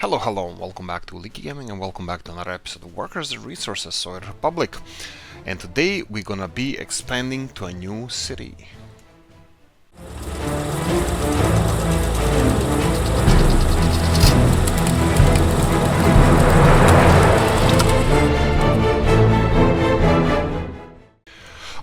Hello, and welcome back to Oolykee Gaming, and welcome back to another episode of Workers and Resources Soil Republic. And today we're gonna be expanding to a new city.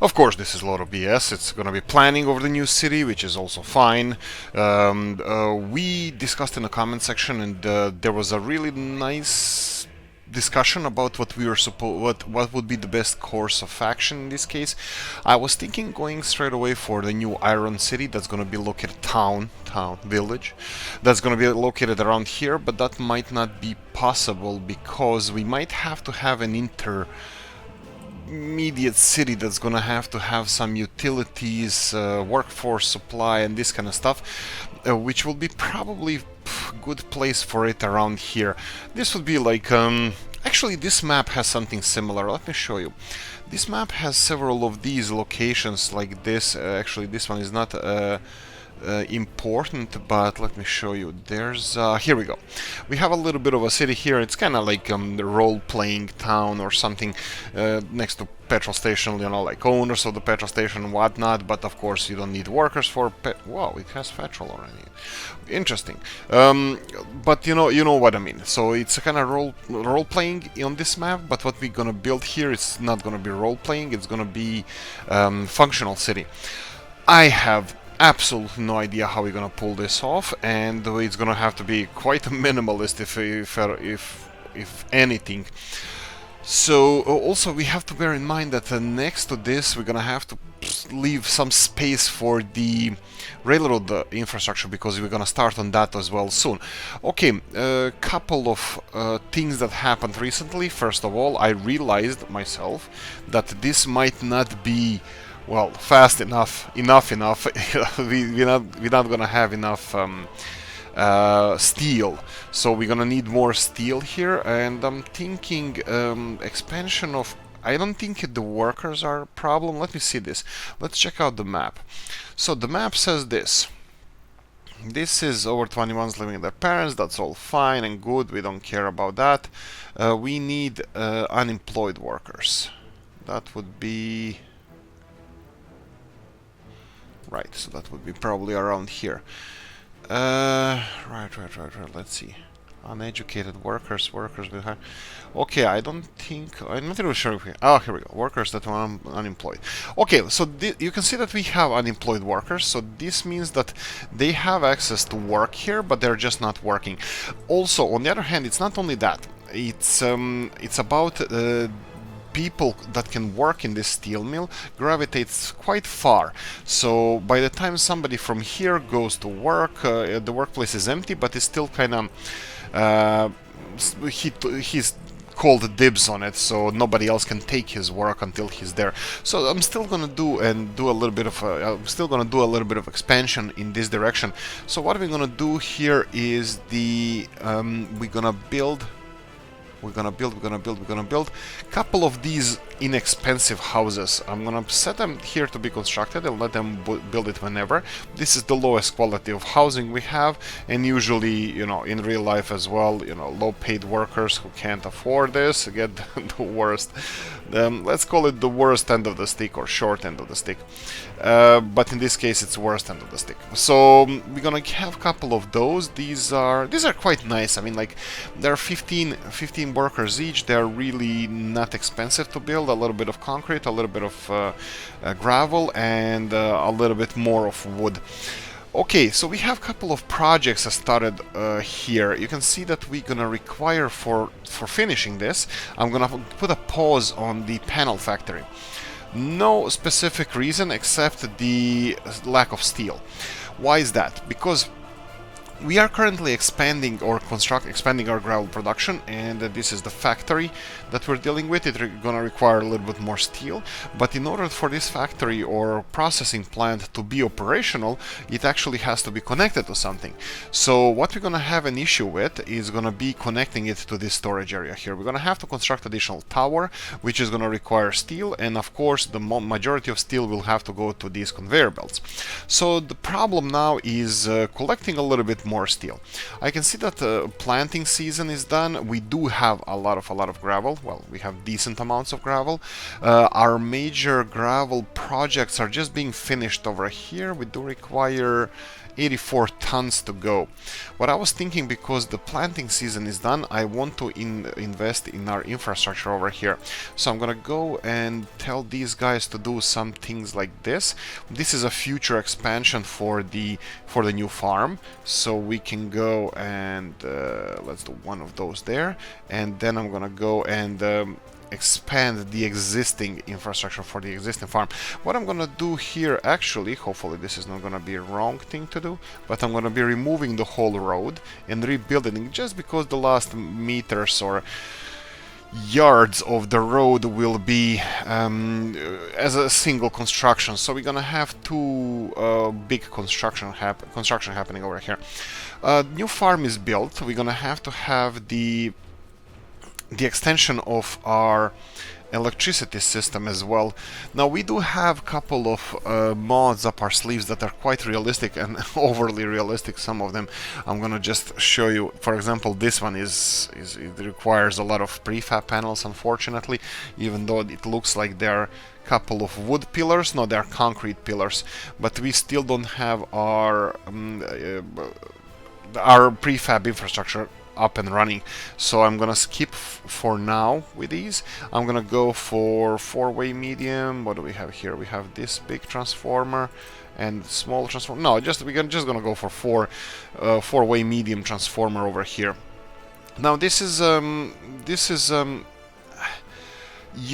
Of course, this is a lot of BS. It's going to be planning over the new city, which is also fine. We discussed in the comment section, and there was a really nice discussion about what we were what would be the best course of action in this case. I was thinking going straight away for the new Iron City that's going to be located village that's going to be located around here, but that might not be possible because we might have to have an intermediate city that's gonna have to have some utilities, workforce supply, and this kind of stuff, which will be probably good place for it around here. This would be like actually this map has something similar. Let me show you. This map has several of these locations like this. Actually, this one is not important, but let me show you. There's here we go. We have a little bit of a city here. It's kind of like the role-playing town or something, next to petrol station, you know, like owners of the petrol station and whatnot. But of course, you don't need workers for wow, it has petrol already. Interesting. But you know what I mean. So it's a kind of role-playing on this map. But what we're gonna build here is not gonna be role-playing. It's gonna be functional city. I have absolutely no idea how we're gonna pull this off, and it's gonna have to be quite a minimalist if anything. So also we have to bear in mind that next to this we're gonna have to leave some space for the railroad infrastructure, because we're gonna start on that as well soon. Okay, a couple of things that happened recently. First of all, I realized myself that this might not be, well, fast enough. We're not gonna have enough steel, so we're gonna need more steel here. And I'm thinking expansion of. I don't think the workers are a problem. Let me see this. Let's check out the map. So the map says this. This is over 21s living with their parents. That's all fine and good. We don't care about that. We need unemployed workers. That would be. Right, so that would be probably around here. Right. Let's see. Uneducated workers we have. Okay, I'm not really sure if we. Oh, here we go. Workers that are unemployed. Okay, so you can see that we have unemployed workers. So this means that they have access to work here, but they're just not working. Also, on the other hand, it's not only that. It's about people that can work in this steel mill gravitates quite far. So by the time somebody from here goes to work, the workplace is empty, but it's still kind of he's called dibs on it, so nobody else can take his work until he's there. So I'm still gonna do a little bit of expansion in this direction. So what we're gonna do here is we're gonna build couple of these inexpensive houses. I'm gonna set them here to be constructed and let them build it whenever. This is the lowest quality of housing we have, and usually, you know, in real life as well, you know, low-paid workers who can't afford this get the worst. Let's call it the worst end of the stick, or short end of the stick. But in this case, it's worst end of the stick. So we're gonna have a couple of those. These are quite nice. I mean, like, they're 15 workers each. They're really not expensive to build. A little bit of concrete, a little bit of gravel, and a little bit more of wood. Okay, so we have a couple of projects that started here. You can see that we're gonna require for finishing this. I'm gonna put a pause on the panel factory. No specific reason except the lack of steel. Why is that? Because we are currently expanding our gravel production, and this is the factory that we're dealing with. It's gonna require a little bit more steel, but in order for this factory or processing plant to be operational, it actually has to be connected to something. So what we're gonna have an issue with is gonna be connecting it to this storage area here. We're gonna have to construct additional tower, which is gonna require steel, and of course the majority of steel will have to go to these conveyor belts. So the problem now is collecting a little bit more steel. I can see that planting season is done. We do have a lot of gravel. Well, we have decent amounts of gravel. Our major gravel projects are just being finished over here. We do require 84 tons to go. What I was thinking, because the planting season is done, I want to invest in our infrastructure over here. So I'm gonna go and tell these guys to do some things like this. This is a future expansion for the new farm, so we can go and let's do one of those there, and then I'm gonna go and expand the existing infrastructure for the existing farm. What I'm gonna do here, actually, hopefully this is not gonna be a wrong thing to do, but I'm gonna be removing the whole road and rebuilding it, just because the last meters or yards of the road will be as a single construction. So we're gonna have two big construction happening over here. New farm is built. We're gonna have to have the extension of our electricity system as well. Now we do have a couple of mods up our sleeves that are quite realistic and overly realistic, some of them. I'm gonna just show you. For example, this one it requires a lot of prefab panels, unfortunately, even though it looks like they're a couple of wood pillars. No, they're concrete pillars, but we still don't have our prefab infrastructure up and running, so I'm gonna skip for now with these. I'm gonna go for four-way medium. What do we have here? We have this big transformer and small transformer. No, we're just gonna go for four-way medium transformer over here. Now this is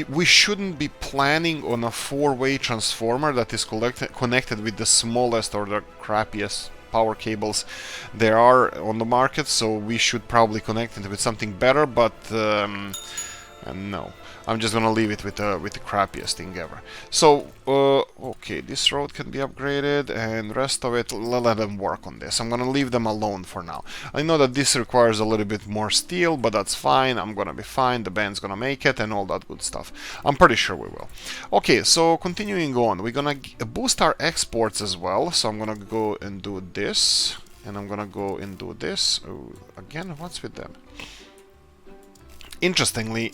we shouldn't be planning on a four-way transformer that is connected with the smallest or the crappiest power cables there are on the market, so we should probably connect it with something better, but no. I'm just gonna leave it with the crappiest thing ever. So, okay, this road can be upgraded, and the rest of it, let them work on this. I'm gonna leave them alone for now. I know that this requires a little bit more steel, but that's fine. I'm gonna be fine. The band's gonna make it, and all that good stuff. I'm pretty sure we will. Okay, so continuing on, we're gonna boost our exports as well. So I'm gonna go and do this, and I'm gonna go and do this. Oh, again, what's with them? Interestingly,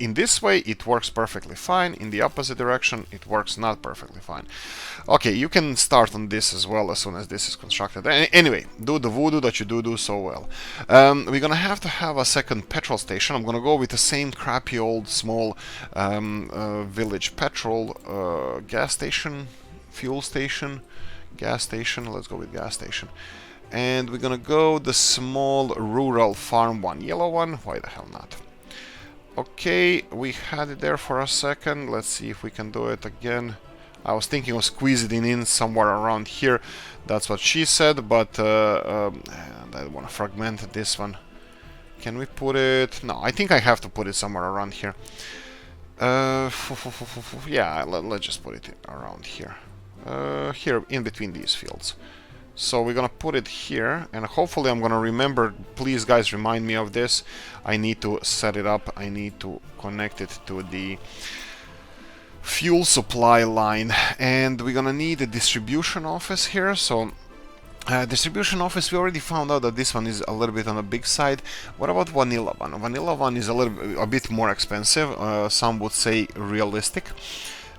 in this way it works perfectly fine. In the opposite direction it works not perfectly fine. Okay, you can start on this as well as soon as this is constructed. Anyway, do the voodoo that you do so well. We're gonna have to have a second petrol station. I'm gonna go with the same crappy old small village petrol gas station, fuel station, gas station. Let's go with gas station. And we're gonna go the small rural farm one, yellow one. Why the hell not? Okay, we had it there for a second. Let's see if we can do it again. I was thinking of squeezing it in somewhere around here. That's what she said, but and I want to fragment this one. Can we put it? No, I think I have to put it somewhere around here. Yeah, let's just put it around here. Here, in between these fields. So we're gonna put it here, and hopefully I'm gonna remember. Please, guys, remind me of this. I need to set it up. I need to connect it to the fuel supply line, and we're gonna need a distribution office here. So distribution office, we already found out that this one is a little bit on the big side. What about vanilla one? Vanilla one is a bit more expensive. Some would say realistic.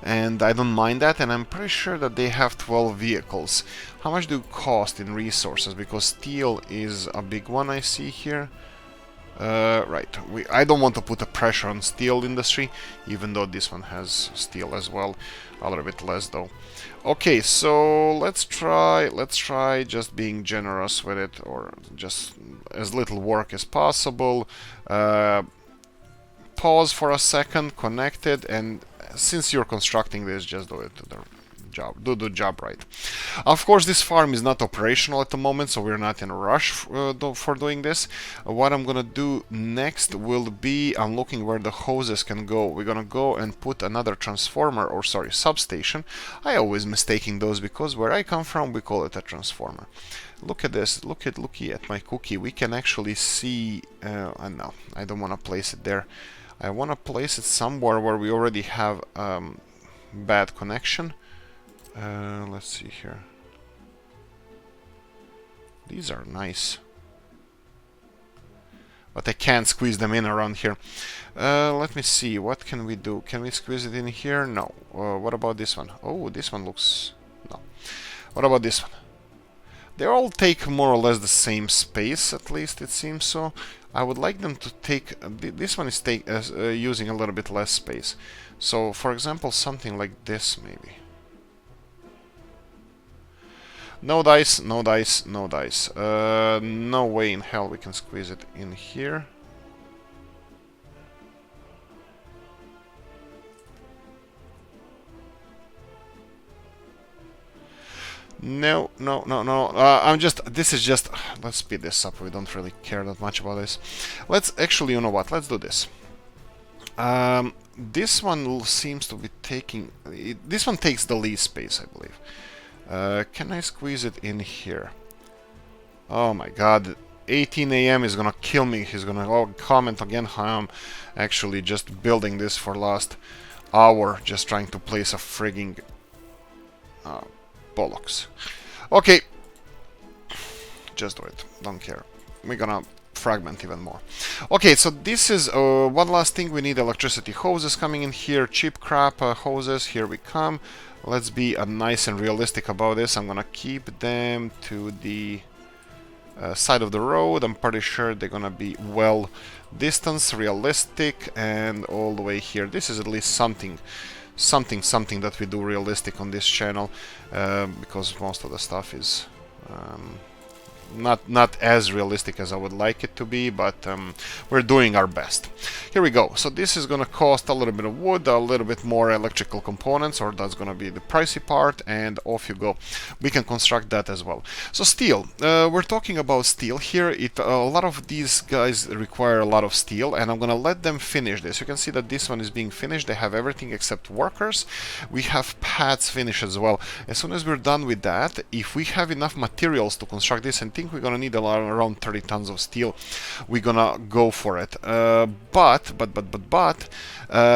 And I don't mind that, and I'm pretty sure that they have 12 vehicles. How much do it cost in resources? Because steel is a big one I see here. Right, I don't want to put a pressure on steel industry, even though this one has steel as well. A little bit less though. Okay, so let's try just being generous with it, or just as little work as possible. Pause for a second, connect it, and since you're constructing this, just do it to the job. Do the job right. Of course, this farm is not operational at the moment, so we're not in a rush for doing this. What I'm gonna do next will be, I'm looking where the hoses can go. We're gonna go and put another transformer, or sorry, substation. I always mistaking those, because where I come from we call it a transformer. Look at this, looky at my cookie. We can actually see, no, I don't want to place it there. I want to place it somewhere where we already have bad connection. Let's see here. These are nice. But I can't squeeze them in around here. Let me see, what can we do? Can we squeeze it in here? No. What about this one? Oh, this one looks... no. What about this one? They all take more or less the same space, at least it seems so. I would like them to take... this one is using a little bit less space. So, for example, something like this, maybe. No dice, no dice, no dice. No way in hell we can squeeze it in here. No, no, no, no. This is just... let's speed this up. We don't really care that much about this. Let's actually, you know what? Let's do this. This one seems to be taking... this one takes the least space, I believe. Can I squeeze it in here? Oh my god. 18 AM is gonna kill me. He's gonna comment again how I'm actually just building this for last hour. Just trying to place a frigging... bollocks. Okay. Just do it. Don't care. We're gonna fragment even more. Okay, so this is one last thing. We need electricity hoses coming in here. Cheap crap hoses. Here we come. Let's be nice and realistic about this. I'm gonna keep them to the side of the road. I'm pretty sure they're gonna be well distanced, realistic, and all the way here. This is at least something that we do realistic on this channel, because most of the stuff is not as realistic as I would like it to be, but we're doing our best. Here we go. So this is gonna cost a little bit of wood, a little bit more electrical components, or that's gonna be the pricey part, and off you go. We can construct that as well. So steel, we're talking about steel here. A lot of these guys require a lot of steel, and I'm gonna let them finish this. You can see that this one is being finished. They have everything except workers. We have pads finished as well. As soon as we're done with that, if we have enough materials to construct this, and think we're gonna need around 30 tons of steel, we're gonna go for it. But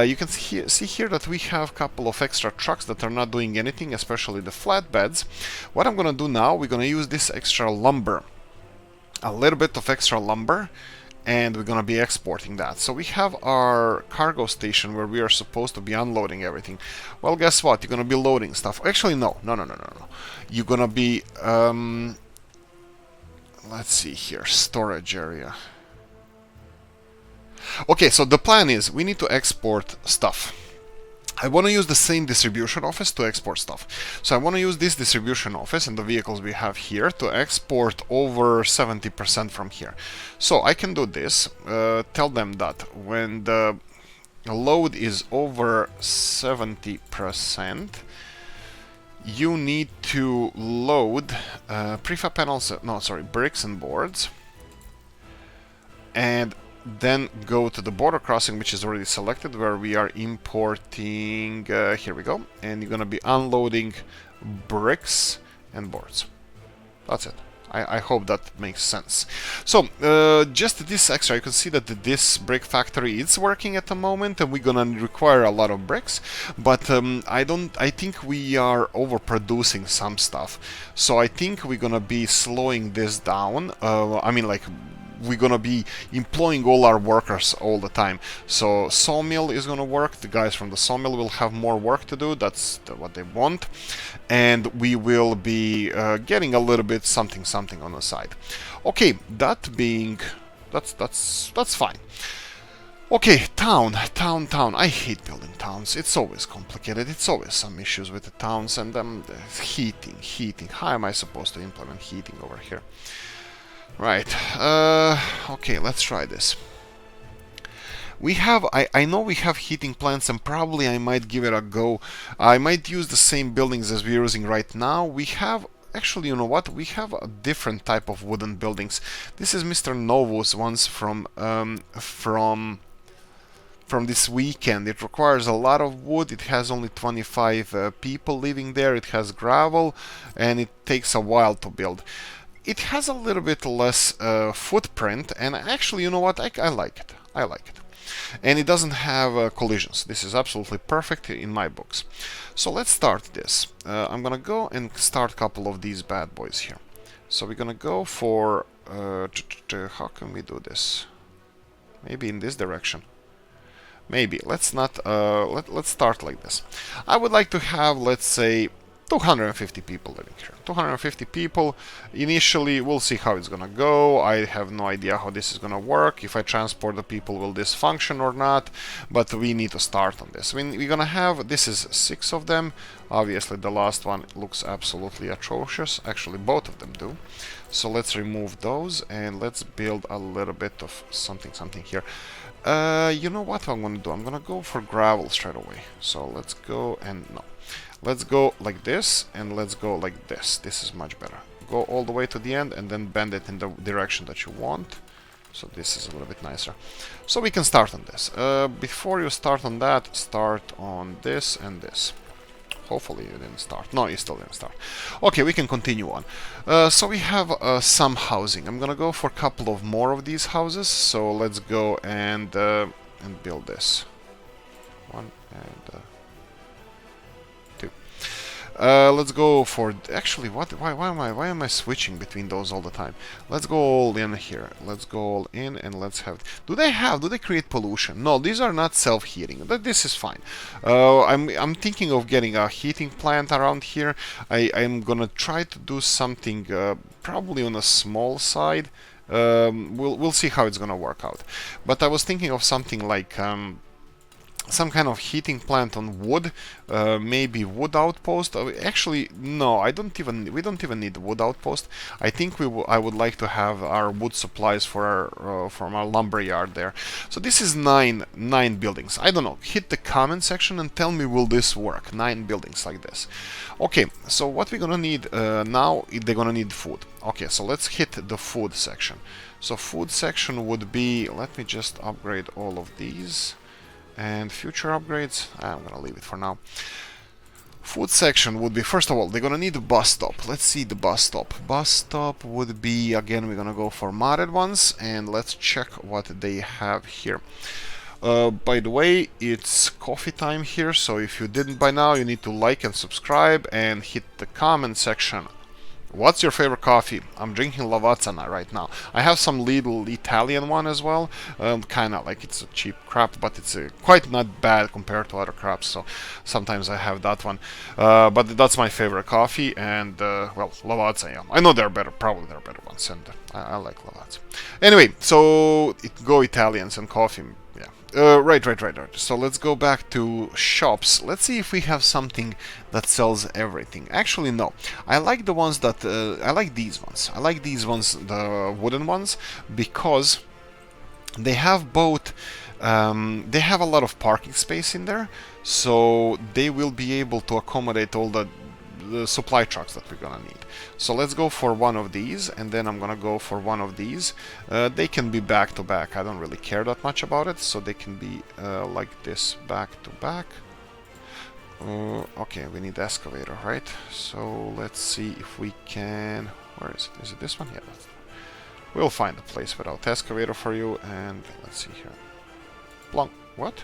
you can see here that we have a couple of extra trucks that are not doing anything, especially the flatbeds. What I'm gonna do now, we're gonna use this extra lumber, a little bit of extra lumber, and we're gonna be exporting that. So we have our cargo station where we are supposed to be unloading everything. Well, guess what? You're gonna be loading stuff. Actually, no. You're gonna be let's see here, storage area. Okay, so the plan is we need to export stuff. I want to use the same distribution office to export stuff. So I want to use this distribution office and the vehicles we have here to export over 70% from here. So I can do this, tell them that when the load is over 70%, you need to load prefab panels, bricks and boards, and then go to the border crossing, which is already selected, where we are importing, here we go, and you're gonna be unloading bricks and boards. That's it. I hope that makes sense. So, just this extra, you can see that this brick factory is working at the moment, and we're gonna require a lot of bricks, but I think we are overproducing some stuff. So I think we're gonna be slowing this down. I mean, like, we're gonna be employing all our workers all the time. So sawmill is gonna work. The guys from the sawmill will have more work to do. That's what they want, and we will be getting a little bit something on the side. Okay, that's fine. Okay, town. I hate building towns. It's always complicated. It's always some issues with the towns, and heating. How am I supposed to implement heating over here? Right, okay, let's try this. We have, I know we have heating plants, and probably I might give it a go. I might use the same buildings as we're using right now. We have, actually, you know what? We have a different type of wooden buildings. This is Mr. Novo's ones from this weekend. It requires a lot of wood. It has only 25 people living there. It has gravel, and it takes a while to build. It has a little bit less footprint, and actually, you know what? I like it. I like it. And it doesn't have collisions. This is absolutely perfect in my books. So let's start this. I'm gonna go and start a couple of these bad boys here. So we're gonna go for how can we do this? Maybe in this direction. Maybe let's not let's start like this. I would like to have, let's say, 250 people living here. 250 people. Initially, we'll see how it's gonna go. I have no idea how this is gonna work. If I transport the people, will this function or not? But we need to start on this. We're gonna have, this is 6 of them. Obviously, the last one looks absolutely atrocious. Actually, both of them do. So let's remove those and let's build a little bit of something here. You know what I'm gonna do? I'm gonna go for gravel straight away. So let's go and no. Let's go like this and let's go like this. This is much better. Go all the way to the end and then bend it in the direction that you want. So this is a little bit nicer. So we can start on this. Before you start on that, start on this and this. Hopefully you didn't start. No, you still didn't start. Okay, we can continue on. So we have some housing. I'm gonna go for a couple of more of these houses. So let's go and build this. 1 and 2. Let's go for actually what? Why am I switching between those all the time? Let's go all in here. Let's go all in and let's have. Do they create pollution? No, these are not self-heating. This is fine. I'm thinking of getting a heating plant around here. I'm gonna try to do something probably on a small side. We'll see how it's gonna work out. But I was thinking of something like some kind of heating plant on wood, maybe wood outpost. Actually, no, we don't even need wood outpost. I think I would like to have our wood supplies for our from our lumber yard there. So this is nine buildings. I don't know. Hit the comment section and tell me, will this work? 9 buildings like this. Okay, so what we're gonna need now? They're gonna need food. Okay, so let's hit the food section. So food section would be. Let me just upgrade all of these. And future upgrades, I'm gonna leave it for now. Food section would be, first of all, they're gonna need a bus stop. Let's see the bus stop. Bus stop would be, again, we're gonna go for modded ones, and let's check what they have here. By the way, it's coffee time here, so if you didn't by now, you need to like and subscribe and hit the comment section. What's your favorite coffee? I'm drinking Lavazza right now. I have some little Italian one as well. Kind of like it's a cheap crap, but it's quite not bad compared to other crops. So sometimes I have that one. But that's my favorite coffee. And well, Lavazza. Yeah, I know there are better. Probably there are better ones, and I like Lavazza. Anyway, so go Italians and coffee. Right. So let's go back to shops. Let's see if we have something that sells everything. Actually, no. I like the ones that I like these ones. I like these ones, the wooden ones, because they have both. They have a lot of parking space in there, so they will be able to accommodate all the supply trucks that we're gonna need. So let's go for one of these, and then I'm gonna go for one of these. They can be back to back. I don't really care that much about it, so they can be like this, back to back. Okay, we need the excavator, right? So let's see if we can. Where is it? Is it this one? Yeah. We'll find a place without excavator for you, and let's see here. Plonk. What?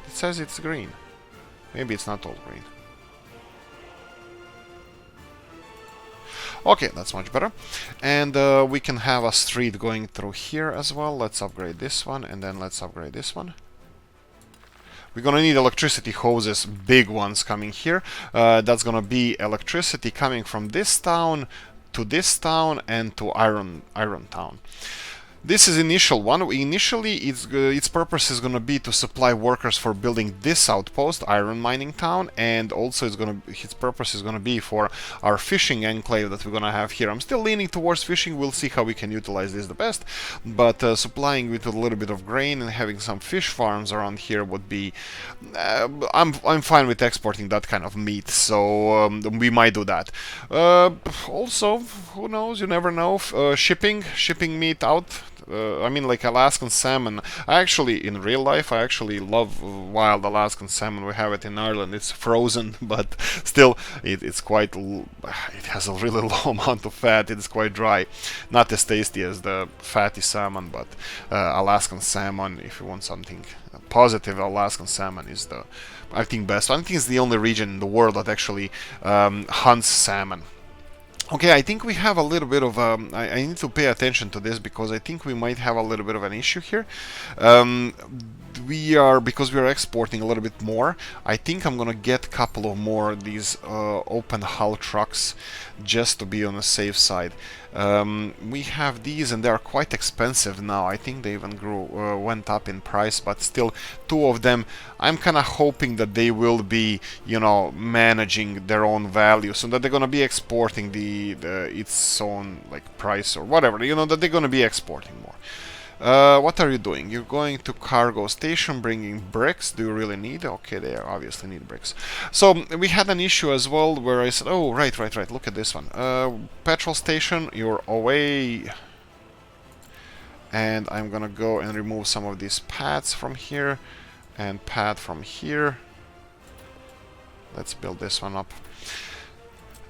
It says it's green. Maybe it's not all green. Okay, that's much better. And we can have a street going through here as well. Let's upgrade this one, and then let's upgrade this one. We're gonna need electricity hoses, big ones coming here. That's gonna be electricity coming from this town to this town and to Iron Town. This is initial one. Initially, its purpose is going to be to supply workers for building this outpost, Iron Mining Town, and also its purpose is going to be for our fishing enclave that we're going to have here. I'm still leaning towards fishing. We'll see how we can utilize this the best, but supplying with a little bit of grain and having some fish farms around here would be. I'm fine with exporting that kind of meat, so we might do that. Also, who knows? You never know. Shipping meat out. I mean, like Alaskan salmon. In real life, I actually love wild Alaskan salmon. We have it in Ireland. It's frozen, but still, it's quite. It has a really low amount of fat. It's quite dry, not as tasty as the fatty salmon. But Alaskan salmon, if you want something positive, Alaskan salmon is the, I think, best. I think it's the only region in the world that actually hunts salmon. Okay, I think we have a little bit of I need to pay attention to this because I think we might have a little bit of an issue here. Um, we are because we are exporting a little bit more. I think I'm gonna get a couple of more of these open hull trucks just to be on the safe side. We have these and they are quite expensive now. I think they even went up in price, but still, two of them. I'm kind of hoping that they will be, managing their own value, so that they're gonna be exporting the its own like price or whatever. That they're gonna be exporting more. What are you doing? You're going to cargo station, bringing bricks. Do you really need? Okay, they obviously need bricks. So we had an issue as well where I said, oh, right. Look at this one. Petrol station, you're away. And I'm gonna go and remove some of these pads from here and pad from here. Let's build this one up.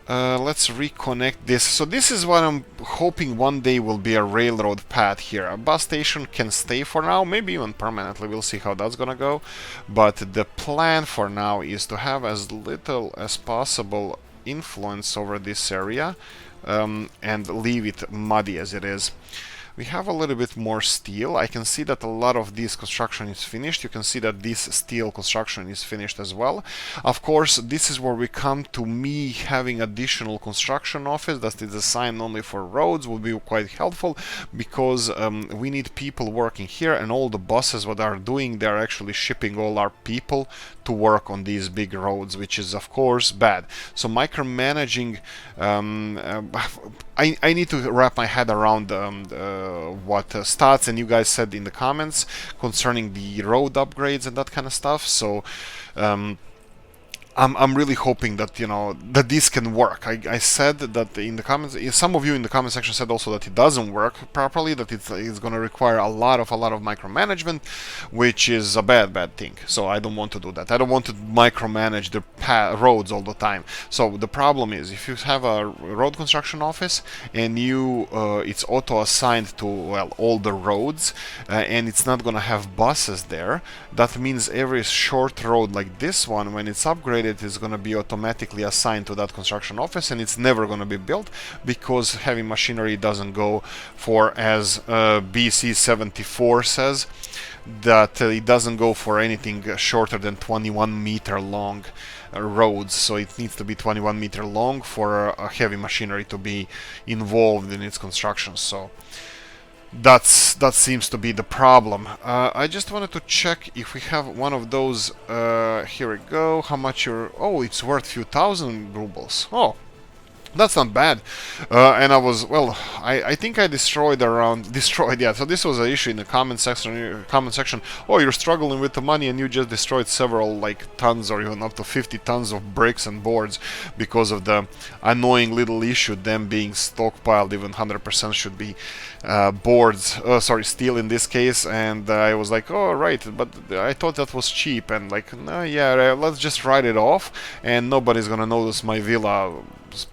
Let's reconnect this. So this is what I'm hoping one day will be a railroad path here. A bus station can stay for now, maybe even permanently. We'll see how that's gonna go. But the plan for now is to have as little as possible influence over this area and leave it muddy as it is. We have a little bit more steel. I can see that a lot of this construction is finished. You can see that this steel construction is finished as well. Of course, this is where we come to me having additional construction office that is assigned only for roads will be quite helpful because we need people working here, and all the buses what are doing, they're actually shipping all our people to work on these big roads, which is of course bad. So micromanaging, I need to wrap my head around what stats and you guys said in the comments concerning the road upgrades and that kind of stuff. So I'm really hoping that that this can work. I said that in the comments, some of you in the comment section said also that it doesn't work properly, that it's going to require a lot of micromanagement, which is a bad thing. So I don't want to do that. I don't want to micromanage the roads all the time. So the problem is if you have a road construction office and it's auto assigned to all the roads and it's not going to have buses there, that means every short road like this one, when it's upgraded, is going to be automatically assigned to that construction office, and it's never going to be built because heavy machinery doesn't go for, as BC 74 says, that it doesn't go for anything shorter than 21-meter long roads. So it needs to be 21-meter long for a heavy machinery to be involved in its construction. So that seems to be the problem. I just wanted to check if we have one of those. Here we go. How much Oh, it's worth few thousand rubles. Oh, that's not bad. And I think I destroyed, yeah. So this was an issue in the comment section. Oh, you're struggling with the money and you just destroyed several tons or even up to 50 tons of bricks and boards because of the annoying little issue, them being stockpiled. Even 100% should be steel in this case. And I was like, oh, right, but I thought that was cheap. And no, yeah, let's just write it off and nobody's gonna notice my villa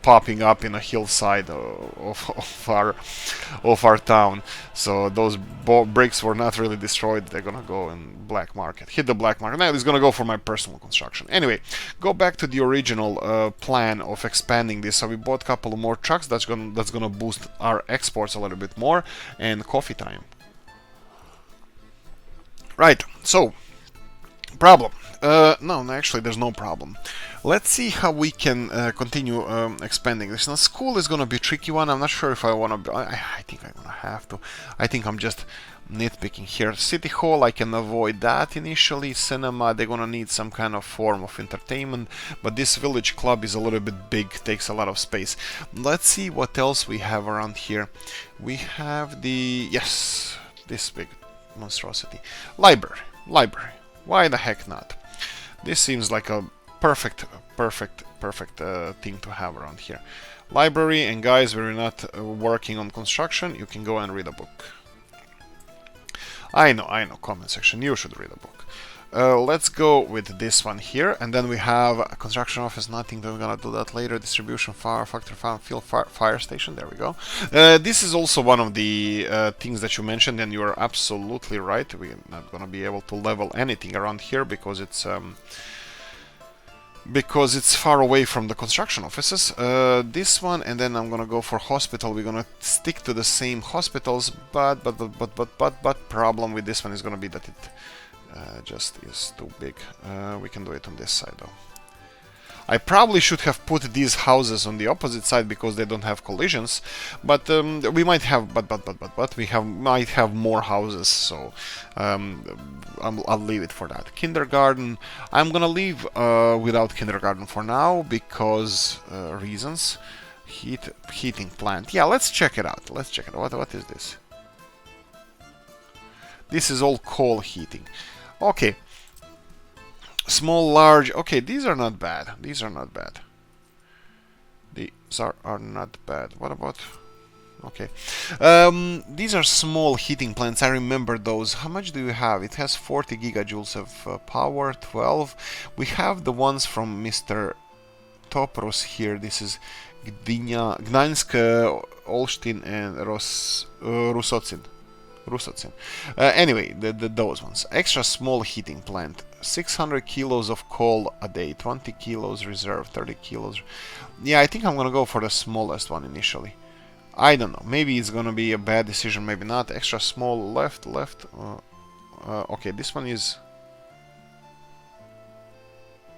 popping up in a hillside of our town. So those bricks were not really destroyed. They're gonna go in black market, hit the black market. Now it's gonna go for my personal construction. Anyway, go back to the original plan of expanding this. So we bought a couple of more trucks. That's gonna boost our exports a little bit more. And coffee time. Right. So problem. No, actually, there's no problem. Let's see how we can continue expanding this. Now, school is going to be a tricky one. I'm not sure if I want to... I think I'm going to have to. I think I'm just nitpicking here. City Hall, I can avoid that initially. Cinema, they're going to need some kind of form of entertainment. But this village club is a little bit big, takes a lot of space. Let's see what else we have around here. We have this big monstrosity. Library. Why the heck not? This seems like a perfect thing to have around here. Library, and guys, we're not working on construction. You can go and read a book. I know, comment section, you should read a book. Let's go with this one here, and then we have a construction office, nothing, we're gonna do that later. Distribution, factory, farm, field, fire station, there we go. This is also one of the things that you mentioned, and you're absolutely right. We're not gonna be able to level anything around here because it's because it's far away from the construction offices. This one, and then I'm gonna go for hospital. We're gonna stick to the same hospitals, but problem with this one is gonna be that it just is too big. We can do it on this side though. I probably should have put these houses on the opposite side because they don't have collisions, but we might have, might have more houses, so I'll leave it for that. Kindergarten, I'm gonna leave without kindergarten for now because reasons. Heating plant. Yeah, let's check it out. Let's check it out. What is this? This is all coal heating. Okay. Small, large. Okay, these are not bad. These are not bad. These are not bad. What about... Okay. These are small heating plants. I remember those. How much do you have? It has 40 gigajoules of power, 12. We have the ones from Mr. Toprus here. This is Gdańsk, Olsztyn, and Rusocin. Anyway, those ones. Extra small heating plant. 600 kilos of coal a day. 20 kilos reserve. 30 kilos. Yeah, I think I'm gonna go for the smallest one initially. I don't know. Maybe it's gonna be a bad decision. Maybe not. Extra small left. Okay, this one is...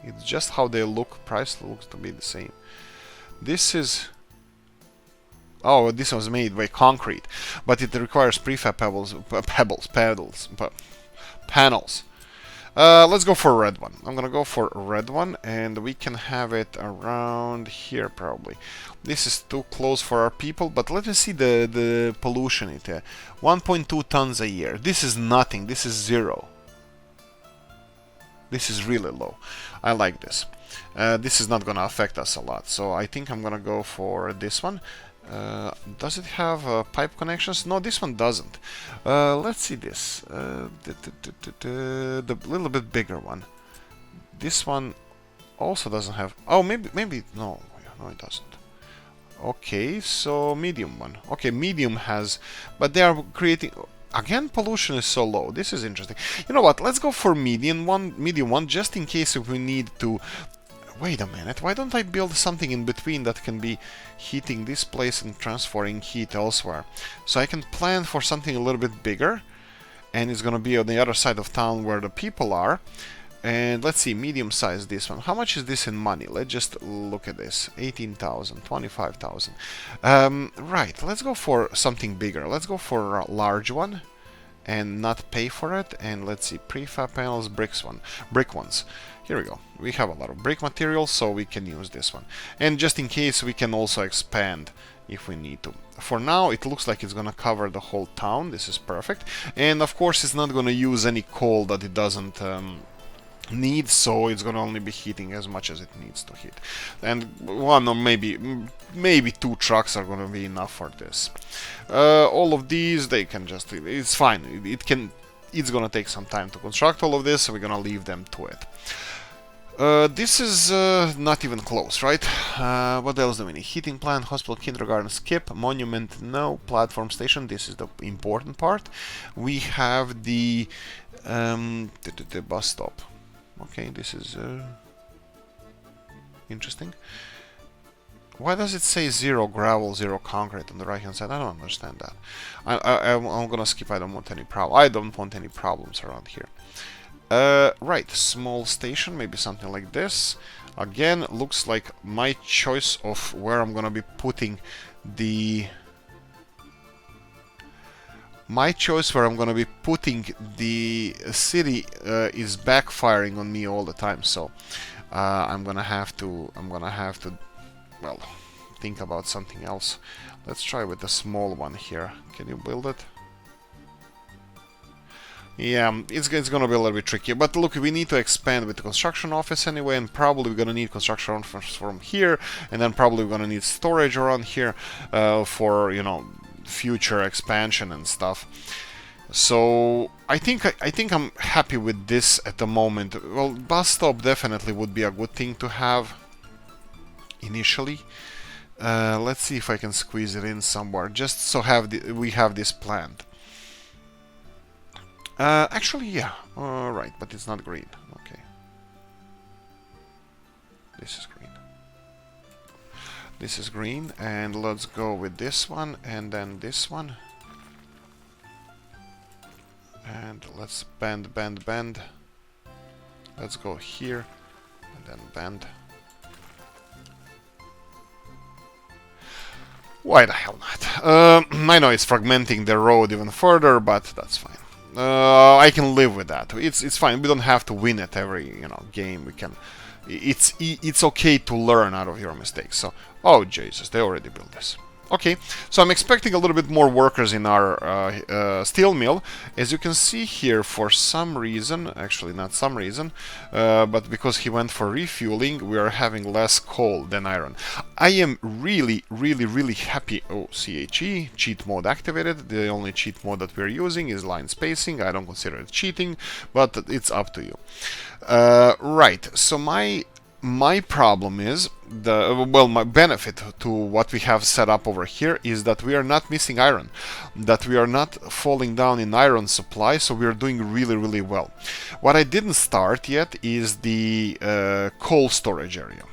It's just how they look. Price looks to be the same. This is... Oh, this was made by concrete, but it requires prefab panels. Let's go for a red one. I'm gonna go for a red one, and we can have it around here probably. This is too close for our people, but let us see the pollution. 1.2 tons a year. This is nothing. This is zero. This is really low. I like this. This is not gonna affect us a lot, so I think I'm gonna go for this one. Does it have pipe connections? No, this one doesn't. Let's see this. The little bit bigger one. This one also doesn't have... Oh, maybe... No, it doesn't. Okay, so medium one. Okay, medium has... But they are creating... Again, pollution is so low. This is interesting. You know what? Let's go for medium one, just in case if we need to... Wait a minute, why don't I build something in between that can be heating this place and transferring heat elsewhere? So I can plan for something a little bit bigger, and it's gonna be on the other side of town where the people are. And let's see, medium size this one. How much is this in money? Let's just look at this. 18,000, 25,000. Right, let's go for something bigger. Let's go for a large one and not pay for it. And let's see, prefab panels, brick ones. Here we go. We have a lot of brick material, so we can use this one. And just in case, we can also expand if we need to. For now, it looks like it's gonna cover the whole town. This is perfect. And of course, it's not gonna use any coal that it doesn't need, so it's gonna only be heating as much as it needs to heat. And one or maybe two trucks are gonna be enough for this. All of these, they can just... It's fine. It's gonna take some time to construct all of this, so we're gonna leave them to it. This is not even close, right? What else do we need? Heating plant, hospital, kindergarten, skip, monument, no, platform station. This is the important part. We have the bus stop. Okay, this is interesting. Why does it say 0 gravel, 0 concrete on the right hand side? I don't understand that. I'm gonna skip. I don't want any problems around here. Right, small station, maybe something like this. Again, looks like my choice of where I'm gonna be putting the... city is backfiring on me all the time, so I'm gonna have to well, think about something else. Let's try with the small one here. Can you build it? Yeah, it's gonna be a little bit tricky, but look, we need to expand with the construction office anyway, and probably we're gonna need construction office from here, and then probably we're gonna need storage around here for, you know, future expansion and stuff. So I think I'm happy with this at the moment. Well, bus stop definitely would be a good thing to have initially. Let's see if I can squeeze it in somewhere, just so we have this planned. Actually, yeah. Right, but it's not green. Okay. this is green. This is green, and let's go with this one, and then this one. And let's bend, bend, bend. Let's go here, and then bend. Why the hell not? I know it's fragmenting the road even further, but that's fine. I can live with that. It's fine. We don't have to win at every game. We can. It's okay to learn out of your mistakes. So, oh Jesus, they already built this. Okay, so I'm expecting a little bit more workers in our steel mill. As you can see here, for some reason, actually not some reason, but because he went for refueling, we are having less coal than iron. I am really, really, really happy. Oh, CHE, cheat mode activated. The only cheat mode that we're using is line spacing. I don't consider it cheating, but it's up to you. Right, so my problem is my benefit to what we have set up over here is that we are not missing iron, that we are not falling down in iron supply, so we are doing really, really well. What I didn't start yet is the coal storage area.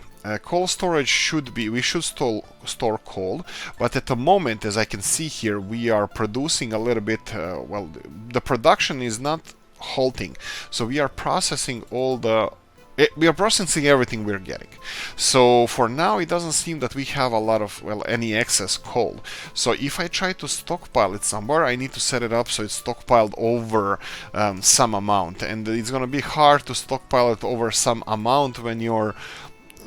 Coal storage should be, we should store coal, but at the moment, as I can see here, we are producing a little bit, the production is not halting, so we are processing everything we're getting. So for now, it doesn't seem that we have a lot of, any excess coal. So if I try to stockpile it somewhere, I need to set it up so it's stockpiled over some amount. And it's going to be hard to stockpile it over some amount when your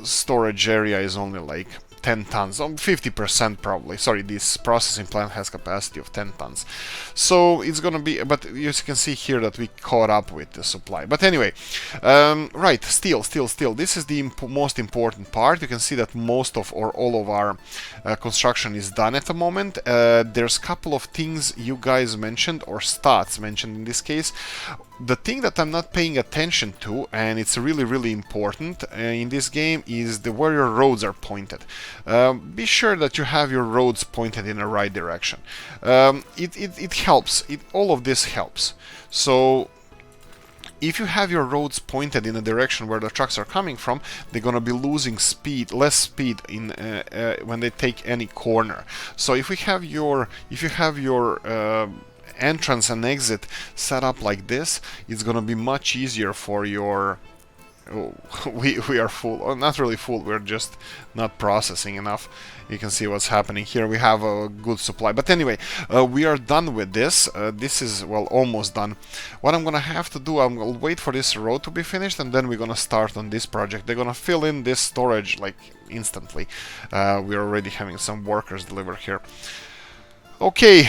storage area is only like 10 tons, 50% probably. Sorry, this processing plant has capacity of 10 tons. So it's gonna be, but you can see here that we caught up with the supply. But anyway, right, steel. This is the most important part. You can see that most of or all of our construction is done at the moment. There's a couple of things you guys mentioned, or stats mentioned in this case. The thing that I'm not paying attention to, and it's really, really important in this game, is where your roads are pointed. Be sure that you have your roads pointed in the right direction. It helps. All of this helps. So if you have your roads pointed in the direction where the trucks are coming from, they're gonna be losing less speed in when they take any corner. So if you have your entrance and exit set up like this, it's gonna be much easier for your we are full. Oh, not really full, we're just not processing enough. You can see what's happening here. We have a good supply. But anyway, we are done with this. This is, almost done. What I'm gonna have to do, I'm gonna wait for this road to be finished, and then we're gonna start on this project. They're gonna fill in this storage like instantly. We're already having some workers deliver here. Okay,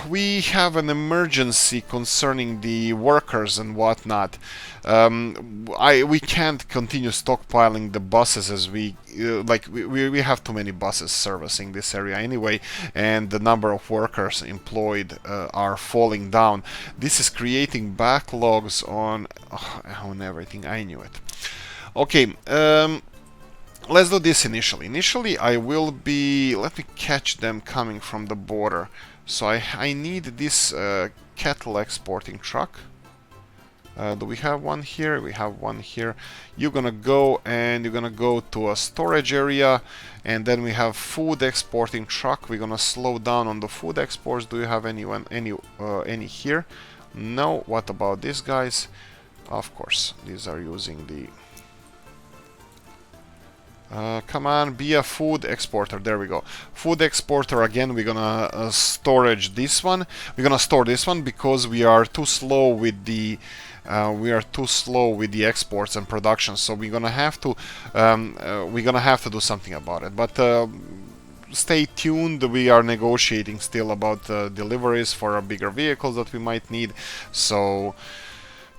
we have an emergency concerning the workers and whatnot. We can't continue stockpiling the buses as we have too many buses servicing this area anyway, and the number of workers employed are falling down. This is creating backlogs on everything. I knew it. Okay. Let's do this initially. Initially, I will be... Let me catch them coming from the border. So I need this cattle exporting truck. Do we have one here? We have one here. You're gonna go to a storage area, and then we have food exporting truck. We're gonna slow down on the food exports. Do you have any here? No. What about these guys? Of course, these are using the... come on, be a food exporter. There we go. Food exporter again. We're gonna store this one because we are too slow with the exports and production. So we're gonna have to do something about it. But stay tuned. We are negotiating still about deliveries for bigger vehicles that we might need. So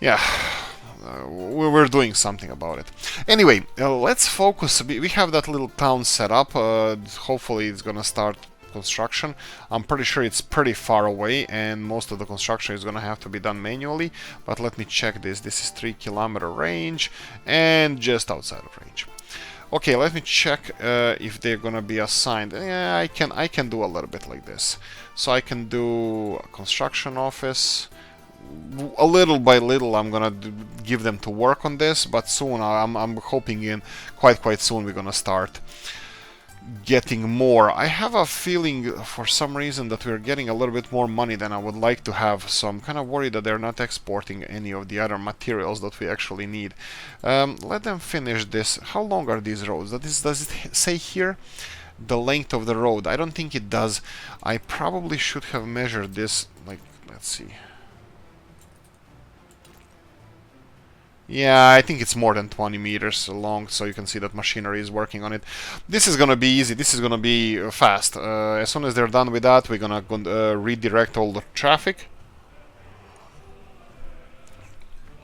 yeah. We're doing something about it. Anyway, let's focus. We have that little town set up. Hopefully it's gonna start construction. I'm pretty sure it's pretty far away, and most of the construction is gonna have to be done manually. But let me check this. This is 3-kilometer range and just outside of range. Okay, let me check if they're gonna be assigned. Yeah, I can do a little bit like this. So I can do a construction office. a little by little I'm gonna give them to work on this, but soon I'm hoping in quite soon we're gonna start getting more. I have a feeling for some reason that we're getting a little bit more money than I would like to have, so I'm kind of worried that they're not exporting any of the other materials that we actually need. Let them finish this. How long are these roads? Does it say here the length of the road? I don't think it does. I probably should have measured this, like, let's see. Yeah, I think it's more than 20 meters long, so you can see that machinery is working on it. This is gonna be easy, this is gonna be fast. As soon as they're done with that, we're gonna redirect all the traffic.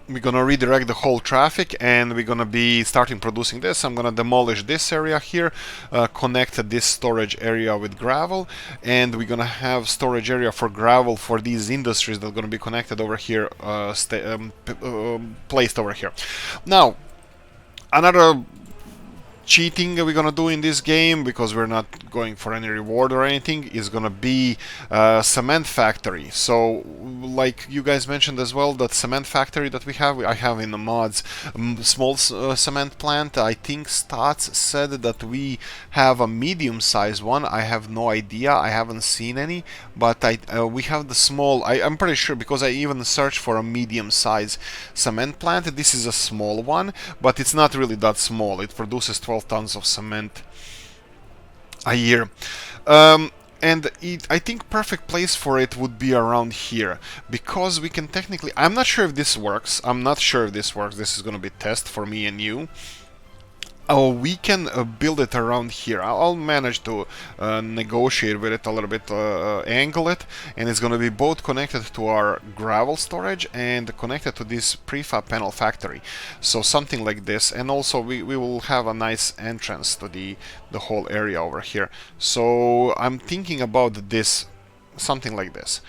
We're gonna redirect the whole traffic, and we're gonna be starting producing this. I'm gonna demolish this area here, connect this storage area with gravel, and we're gonna have storage area for gravel for these industries that are gonna be connected over here, placed over here. Now, another cheating we're gonna do in this game, because we're not going for any reward or anything, is gonna be cement factory. So like you guys mentioned as well, that cement factory that I have in the mods, small cement plant. I think Stats said that we have a medium-sized one. I have no idea, I haven't seen any, but we have the small. I'm pretty sure, because I even searched for a medium-sized cement plant. This is a small one, but it's not really that small. It produces 12 tons of cement a year. And I think perfect place for it would be around here, because we can technically, I'm not sure if this works, this is gonna be a test for me and you. Oh, we can build it around here. I'll manage to negotiate with it a little bit, angle it, and it's going to be both connected to our gravel storage and connected to this prefab panel factory. So something like this, and also we will have a nice entrance to the whole area over here. So I'm thinking about this, something like this.